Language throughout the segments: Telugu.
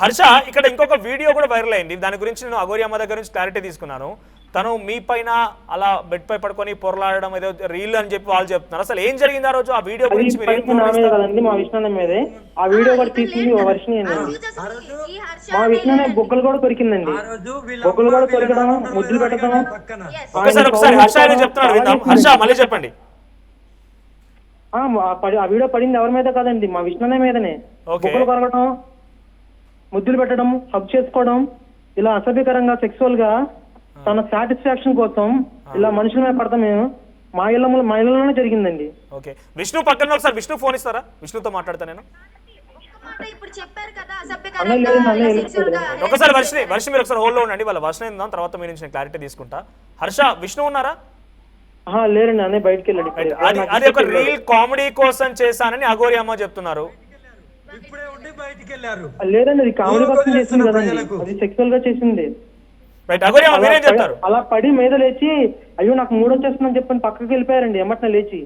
హర్ష ఇక్కడ ఇంకొక వీడియో కూడా వైరల్ అయింది. దాని గురించి నేను అఘోరి అమ్మ దగ్గర నుంచి క్లారిటీ తీసుకున్నాను. తను మీ పైన అలా బెడ్ పై పడుకొని పొరలాడడం ఏదో రీల్ అని చెప్పి వాళ్ళు చెప్తున్నారు. అసలు ఏం జరిగింది ఆ రోజు? ఆ వీడియో గురించి మీరు ఏం కదండి? మా విష్ణు మీదే ఆ వీడియో కూడా తీసింది వర్షిని అండి. మా విష్ణు బొక్కలు కూడా కొరికిందండి. బొక్కలు కూడా కొరికడం, ముద్దులు పెట్టడం. ఒకసారి హర్ష చెప్తున్నారు, విందాం. హర్ష మళ్ళీ చెప్పండి. ఆ వీడియో పడింది ఎవరి మీద కాదండి, మా విష్ణు మీదనే. బొక్కలు కొరకడం, ముద్దులు పెట్టడం, హగ్ చేసుకోవడం, ఇలా అసభ్యకరంగా సెక్సువల్ గా తన సాటిస్ఫాక్షన్ కోసం ఇలా మనుషుల మీద పడతాం. మేము మా ఇళ్లలోనే జరిగిందండి. ఓకే, విష్ణు పక్కన ఒకసారి విష్ణు ఫోన్ ఇస్తారా? విష్ణుతో మాట్లాడతా నేను. ఒకసారి వర్షి మీరు ఒకసారి హోల్డ్ లో ఉండండి. వాళ్ళ వర్షం ఏందా తర్వాత మీ నుంచి క్లారిటీ తీసుకుంటా. హర్ష, విష్ణు ఉన్నారా? లేరండి, అన్నయ్య బయటకు వెళ్ళాడు. అది ఒక రీల్ కామెడీ కోసం చేశానని అఘోరి అమ్మ చెప్తున్నారు. లేదండి, అది కామెడీ కోసం చేసింది కదండి, అది సెక్సువల్ గా చేసింది. అలా పడి మీద లేచి అయ్యో నాకు మూడు వచ్చేస్తుందని చెప్పని పక్కకి వెళ్ళిపోయారండి ఎమ్మటనే లేచి.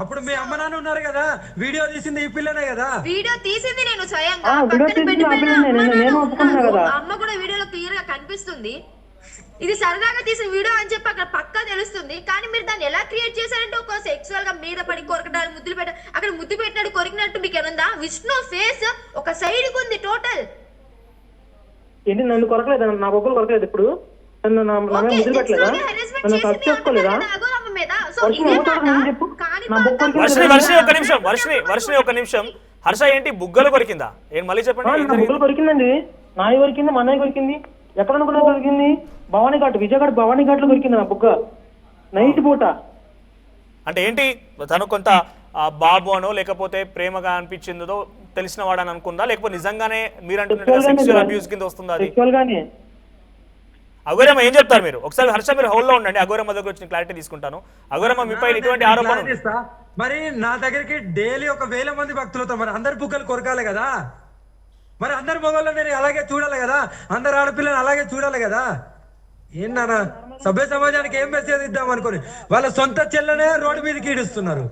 అప్పుడు మీ అమ్మ నాన్న ఉన్నారు కదా, వీడియో తీసింది ఈ పిల్లనే కదా. వీడియో తీసింది నేను స్వయంగా. నేను ఒప్పుకున్నా కదా. అమ్మ కూడా వీడియోలో క్లియర్ గా కనిపిస్తుంది. ఇది సరదాగా తీసిన వీడియో అని చెప్పి అక్కడ పక్కా తెలుస్తుంది. కానీ మీరు దాన్ని ఎలా క్రియేట్ చేశారంటే ఒక సెక్సువల్ గా మీద పడి కొరకడాలు, ముద్దులు పెట్ట అక్కడ ముద్దు పెట్టినట్టు కొరికినట్టు మీకు ఏముందా? విష్ణు ఫేస్ ఒక సైడ్ కు ఉంది టోటల్. ఏంటి నన్ను కొరకలేదు? నా బొక్కలు కొరకలేదు ఇప్పుడు? ముద్దులు పెట్టలేదా? నన్ను టచ్ చేసుకోలేదా? వర్షిని ఒక నిమిషం. హర్ష ఏంటి బుగ్గలు కొరికిందా? ఏం మళ్ళీ చెప్పండి. బుగ్గలు కొరికిందండి, నాయి కొరికింది, మా అన్నయ్య కొరికింది. ఎక్కడ అనుకున్నా కొరికింది? భవానీ ఘాట్, విజయఘాట్ భవానీ ఘాట్ లో కొరికింది నా బుగ్గ నైట్ పూట. అంటే ఏంటి తను కొంత బాబు అనో లేకపోతే ప్రేమగా అనిపించిందో తెలిసిన వాడని అనుకుందా, లేకపోతే నిజంగానే మీరు అంటున్నట్టుగా సెక్షువల్ అబ్యూస్ కింద వస్తుందా? అఘోరమ్మ ఏం చెప్తారు మీరు? ఒకసారి హర్ష మీరు హోల్డ్ లో ఉండండి, అఘోరమ్మ దగ్గర వచ్చిన క్లారిటీ తీసుకుంటాను. అఘోరమ్మ మీపై ఇటువంటి ఆరోపణలు. మరి నా దగ్గరికి డైలీ 1,000 మంది భక్తులతో మరి అందరి బుగ్గలు కొరకాలి కదా, మరి అందరి మొగల్లో నేను అలాగే చూడాలి కదా, అందరు ఆడపిల్లని అలాగే చూడాలి కదా. ఏంటన్నా సభ్య సమాజానికి ఏం మెసేజ్ ఇద్దాం అనుకోని వాళ్ళ సొంత చెల్లెనే రోడ్డు మీదకి ఈడుస్తున్నారు.